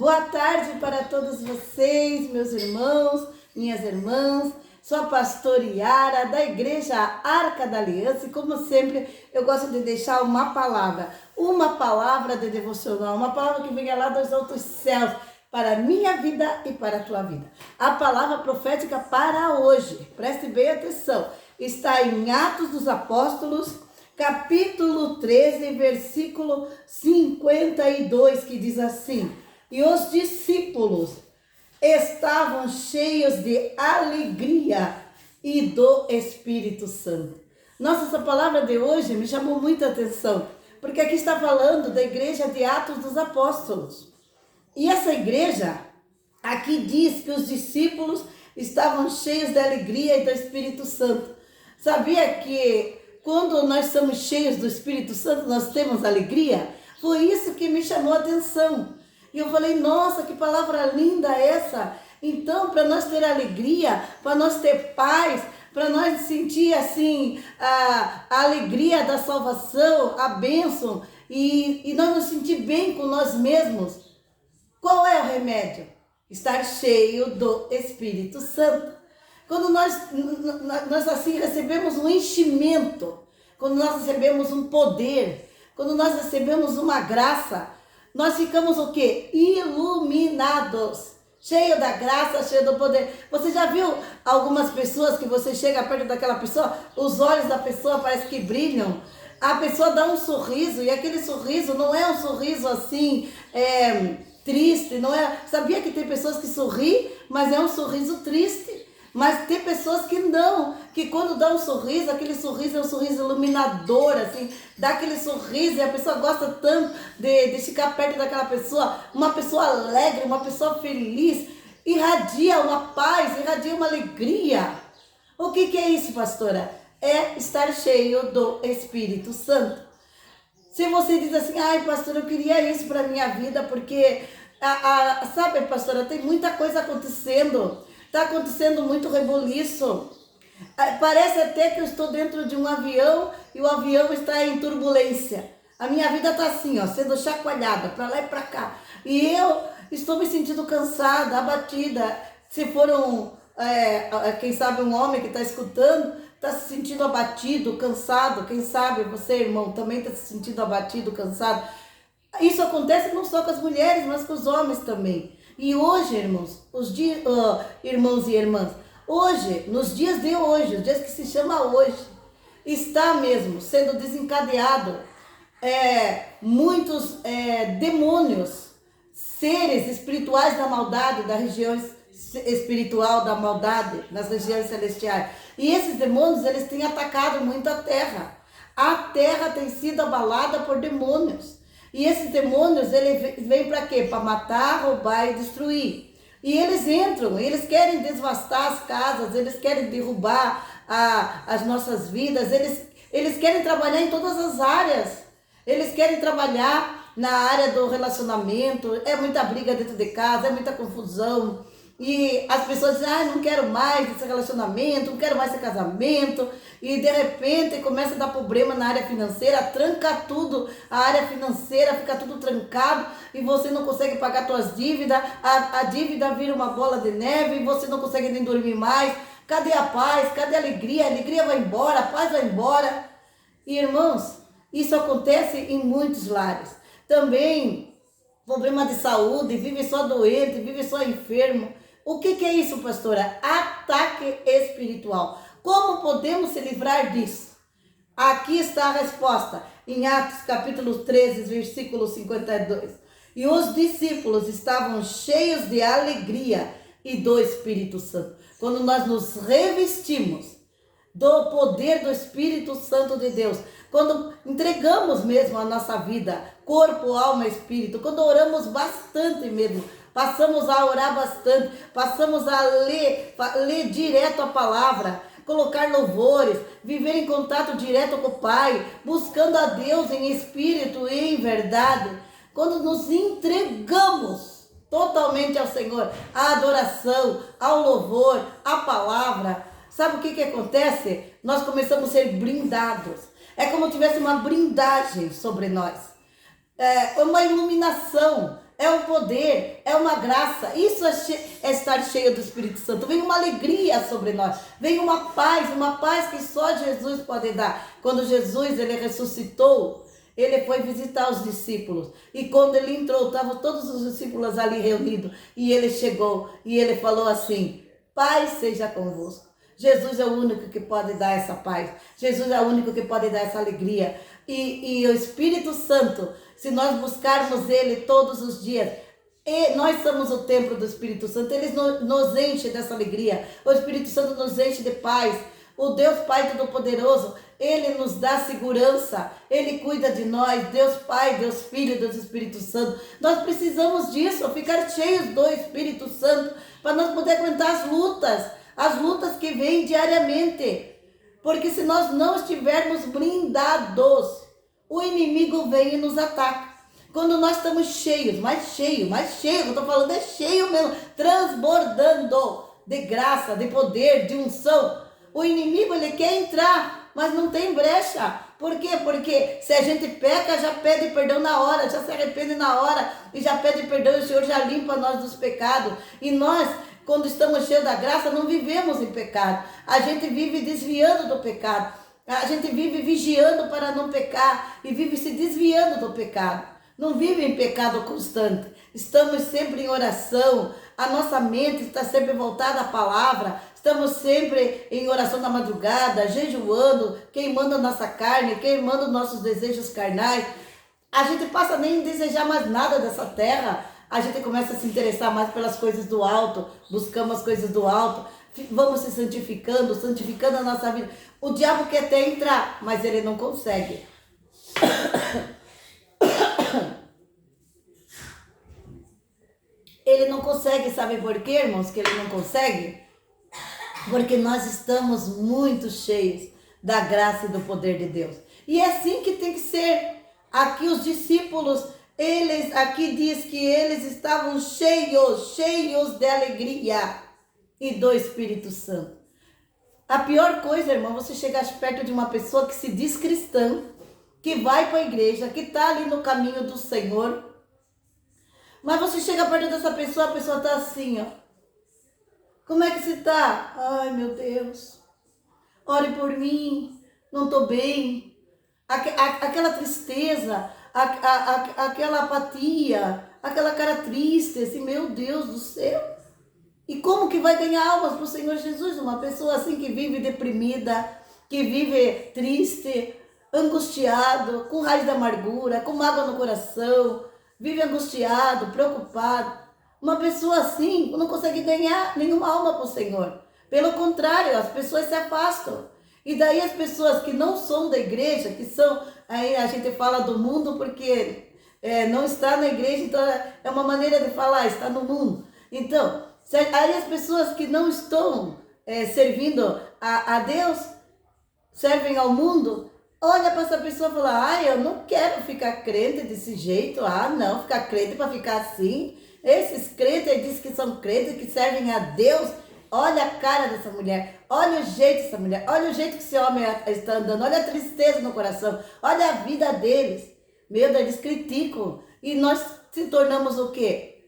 Boa tarde para todos vocês, meus irmãos, minhas irmãs. Sou a pastora Yara da Igreja Arca da Aliança e, como sempre, eu gosto de deixar uma palavra de devocional, uma palavra que venha lá dos altos céus para a minha vida e para a tua vida. A palavra profética para hoje, preste bem atenção, está em Atos dos Apóstolos, capítulo 13, versículo 52, que diz assim: e os discípulos estavam cheios de alegria e do Espírito Santo. Nossa, essa palavra de hoje me chamou muita atenção, porque aqui está falando da igreja de Atos dos Apóstolos. E essa igreja, aqui diz que os discípulos estavam cheios de alegria e do Espírito Santo. Sabia que quando nós somos cheios do Espírito Santo, nós temos alegria? Foi isso que me chamou a atenção. E eu falei, nossa, que palavra linda essa. Então, para nós ter alegria, para nós ter paz, para nós sentir assim a alegria da salvação, a bênção, e nós nos sentir bem com nós mesmos, qual é o remédio? Estar cheio do Espírito Santo. Quando nós assim recebemos um enchimento, quando nós recebemos um poder, quando nós recebemos uma graça, nós ficamos o quê? Iluminados. Cheio da graça, cheio do poder. Você já viu algumas pessoas que você chega perto daquela pessoa, os olhos da pessoa parecem que brilham? A pessoa dá um sorriso e aquele sorriso não é um sorriso assim, triste, não é? Sabia que tem pessoas que sorriem, mas é um sorriso triste? Mas tem pessoas que não, que quando dá um sorriso, aquele sorriso é um sorriso iluminador, assim, dá aquele sorriso e a pessoa gosta tanto de ficar perto daquela pessoa, uma pessoa alegre, uma pessoa feliz, irradia uma paz, irradia uma alegria. O que é isso, pastora? É estar cheio do Espírito Santo. Se você diz assim, ai, pastora, eu queria isso para a minha vida, porque, sabe, pastora, tem muita coisa acontecendo. Está acontecendo muito reboliço. Parece até que eu estou dentro de um avião e o avião está em turbulência. A minha vida está assim, ó, sendo chacoalhada para lá e para cá. E eu estou me sentindo cansada, abatida. Se for quem sabe um homem que está escutando, está se sentindo abatido, cansado. Quem sabe você, irmão, também está se sentindo abatido, cansado. Isso acontece não só com as mulheres, mas com os homens também. E hoje, irmãos, irmãos e irmãs, hoje, nos dias de hoje, os dias que se chama hoje, está mesmo sendo desencadeado muitos demônios, seres espirituais da maldade, da região espiritual da maldade, nas regiões celestiais. E esses demônios, eles têm atacado muito a terra. A terra tem sido abalada por demônios. E esses demônios, eles vêm para quê? Para matar, roubar e destruir. E eles entram, eles querem devastar as casas, eles querem derrubar as nossas vidas, eles querem trabalhar em todas as áreas. Eles querem trabalhar na área do relacionamento, é muita briga dentro de casa, é muita confusão. E as pessoas dizem, não quero mais esse relacionamento, não quero mais esse casamento. E de repente começa a dar problema na área financeira, tranca tudo, a área financeira fica tudo trancado e você não consegue pagar suas dívidas, a dívida vira uma bola de neve e você não consegue nem dormir mais. Cadê a paz? Cadê a alegria? A alegria vai embora, a paz vai embora. E irmãos, isso acontece em muitos lares. Também problema de saúde, vive só doente, vive só enfermo. O que é isso, pastora? Ataque espiritual. Como podemos se livrar disso? Aqui está a resposta, em Atos capítulo 13, versículo 52. E os discípulos estavam cheios de alegria e do Espírito Santo. Quando nós nos revestimos do poder do Espírito Santo de Deus, quando entregamos mesmo a nossa vida, corpo, alma e espírito, quando oramos bastante mesmo, passamos a orar bastante, passamos a ler direto a palavra, colocar louvores, viver em contato direto com o Pai, buscando a Deus em espírito e em verdade. Quando nos entregamos totalmente ao Senhor, à adoração, ao louvor, à palavra, sabe o que acontece? Nós começamos a ser blindados. É como se tivesse uma blindagem sobre nós. É uma iluminação. é um poder, é uma graça. Isso é estar cheio do Espírito Santo. Vem uma alegria sobre nós, vem uma paz que só Jesus pode dar. Quando Jesus ele ressuscitou, ele foi visitar os discípulos. E quando ele entrou, estavam todos os discípulos ali reunidos. E ele chegou e ele falou assim: paz seja convosco. Jesus é o único que pode dar essa paz. Jesus é o único que pode dar essa alegria. E o Espírito Santo, se nós buscarmos Ele todos os dias, nós somos o templo do Espírito Santo. Ele nos enche dessa alegria. O Espírito Santo nos enche de paz. O Deus Pai Todo-Poderoso, Ele nos dá segurança. Ele cuida de nós. Deus Pai, Deus Filho, Deus Espírito Santo. Nós precisamos disso, ficar cheios do Espírito Santo, para nós poder aguentar as lutas que vêm diariamente. Porque se nós não estivermos blindados, o inimigo vem e nos ataca. Quando nós estamos cheios, mais cheio, eu estou falando é cheio mesmo, transbordando de graça, de poder, de unção, o inimigo ele quer entrar, mas não tem brecha. Por quê? Porque se a gente peca, já pede perdão na hora, já se arrepende na hora e já pede perdão, e o Senhor já limpa nós dos pecados. E nós, quando estamos cheios da graça, não vivemos em pecado. A gente vive desviando do pecado. A gente vive vigiando para não pecar e vive se desviando do pecado. Não vive em pecado constante. Estamos sempre em oração. A nossa mente está sempre voltada à palavra. Estamos sempre em oração na madrugada, jejuando, queimando a nossa carne, queimando nossos desejos carnais. A gente passa nem a desejar mais nada dessa terra. A gente começa a se interessar mais pelas coisas do alto, buscamos as coisas do alto, vamos se santificando a nossa vida. O diabo quer até entrar, mas ele não consegue. Ele não consegue, sabe por quê, irmãos, que ele não consegue? Porque nós estamos muito cheios da graça e do poder de Deus. E é assim que tem que ser. Aqui os discípulos, aqui diz que eles estavam cheios de alegria e do Espírito Santo. A pior coisa, irmão, você chegar perto de uma pessoa que se diz cristã, que vai para a igreja, que está ali no caminho do Senhor, mas você chega perto dessa pessoa, a pessoa está assim, ó. Como é que você está? Ai, meu Deus, ore por mim, não estou bem. Aquela tristeza, aquela apatia, aquela cara triste, assim, meu Deus do céu. E como que vai ganhar almas para o Senhor Jesus? Uma pessoa assim que vive deprimida, que vive triste, angustiado, com raiz da amargura, com mágoa no coração, vive angustiado, preocupado. Uma pessoa assim não consegue ganhar nenhuma alma para o Senhor. Pelo contrário, as pessoas se afastam. E daí as pessoas que não são da igreja, que são, aí a gente fala do mundo porque não está na igreja, então é uma maneira de falar, está no mundo. Então, aí as pessoas que não estão servindo a Deus, servem ao mundo, olha para essa pessoa e fala, eu não quero ficar crente desse jeito, não, ficar crente para ficar assim. Esses crentes dizem que são crentes, que servem a Deus. Olha a cara dessa mulher, olha o jeito dessa mulher, olha o jeito que esse homem está andando, olha a tristeza no coração, olha a vida deles. Meu Deus, eles criticam. E nós se tornamos o quê?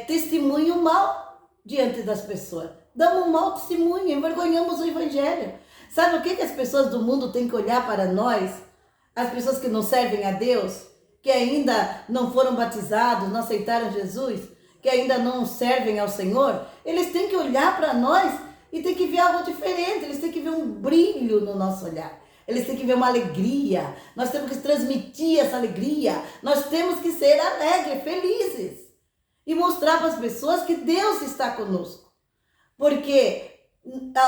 Testemunho mau diante das pessoas. Damos um mau testemunho, envergonhamos o Evangelho. Sabe o que as pessoas do mundo têm que olhar para nós? As pessoas que não servem a Deus, que ainda não foram batizados, não aceitaram Jesus, que ainda não servem ao Senhor, eles têm que olhar para nós e têm que ver algo diferente, eles têm que ver um brilho no nosso olhar, eles têm que ver uma alegria, nós temos que transmitir essa alegria, nós temos que ser alegres, felizes e mostrar para as pessoas que Deus está conosco, porque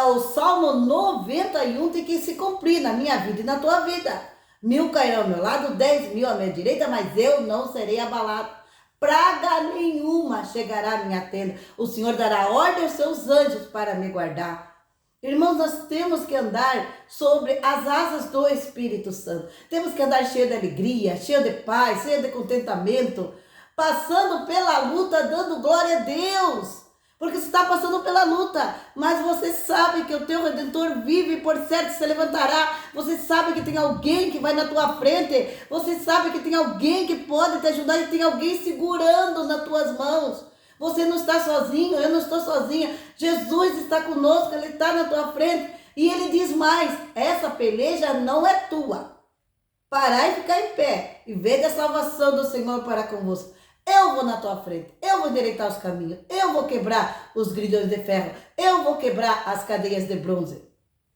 o Salmo 91 tem que se cumprir na minha vida e na tua vida. 1000 cairão ao meu lado, 10.000 à minha direita, mas eu não serei abalado. Praga nenhuma chegará à minha tenda. O Senhor dará ordem aos seus anjos para me guardar. Irmãos, nós temos que andar sobre as asas do Espírito Santo. Temos que andar cheio de alegria, cheio de paz, cheio de contentamento, passando pela luta, dando glória a Deus. Porque você está passando pela luta, mas você sabe que o teu Redentor vive e por certo se levantará. Você sabe que tem alguém que vai na tua frente. Você sabe que tem alguém que pode te ajudar e tem alguém segurando nas tuas mãos. Você não está sozinho, eu não estou sozinha. Jesus está conosco, Ele está na tua frente. E Ele diz mais, essa peleja não é tua. Parar e ficar em pé e ver a salvação do Senhor para convosco. Eu vou na tua frente, eu vou endireitar os caminhos, eu vou quebrar os grilhões de ferro, eu vou quebrar as cadeias de bronze,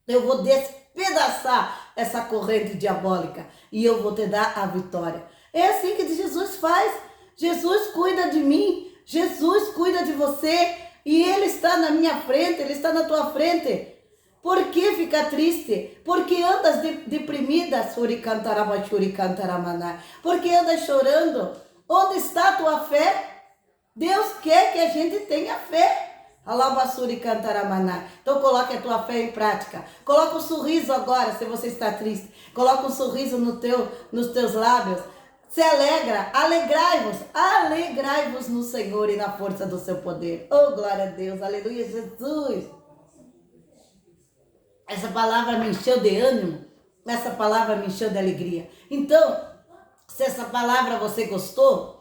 eu vou despedaçar essa corrente diabólica e eu vou te dar a vitória. É assim que Jesus faz. Jesus cuida de mim, Jesus cuida de você e Ele está na minha frente, Ele está na tua frente. Por que ficar triste? Porque andas deprimida? Porque andas chorando? Onde está a tua fé? Deus quer que a gente tenha fé. Alabassuri cantaramaná. Então coloque a tua fé em prática. Coloca um sorriso agora, se você está triste. Coloca um sorriso nos teus lábios. Se alegra, alegrai-vos no Senhor e na força do seu poder. Oh, glória a Deus, aleluia, Jesus. Essa palavra me encheu de ânimo, essa palavra me encheu de alegria. Então, se essa palavra você gostou,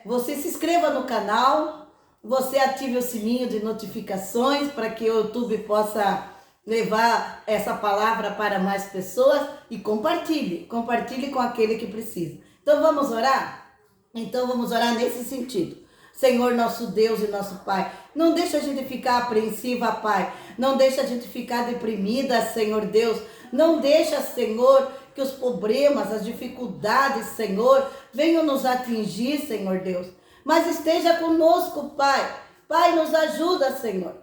você se inscreva no canal, você ative o sininho de notificações para que o YouTube possa levar essa palavra para mais pessoas e compartilhe com aquele que precisa. Então vamos orar? Então vamos orar nesse sentido. Senhor, nosso Deus e nosso Pai, não deixa a gente ficar apreensiva, Pai. Não deixa a gente ficar deprimida, Senhor Deus. Não deixa, Senhor, que os problemas, as dificuldades, Senhor, venham nos atingir, Senhor Deus. Mas esteja conosco, Pai. Pai, nos ajuda, Senhor.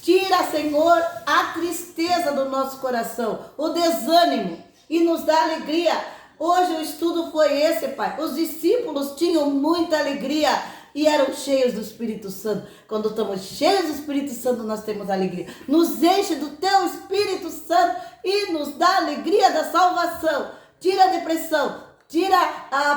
Tira, Senhor, a tristeza do nosso coração, o desânimo e nos dá alegria. Hoje o estudo foi esse, Pai. Os discípulos tinham muita alegria e eram cheios do Espírito Santo. Quando estamos cheios do Espírito Santo, nós temos alegria. Nos enche do teu Espírito Santo e nos dá alegria da salvação. Tira a depressão, tira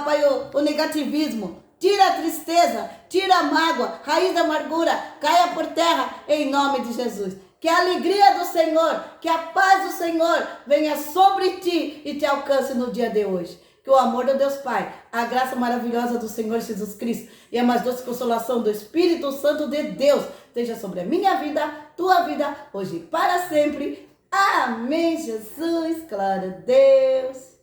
Pai, o negativismo, tira a tristeza, tira a mágoa, raiz da amargura, caia por terra em nome de Jesus. Que a alegria do Senhor, que a paz do Senhor venha sobre ti e te alcance no dia de hoje. Que o amor do Deus Pai, a graça maravilhosa do Senhor Jesus Cristo e a mais doce consolação do Espírito Santo de Deus esteja sobre a minha vida, tua vida, hoje e para sempre. Amém, Jesus. Glória a Deus.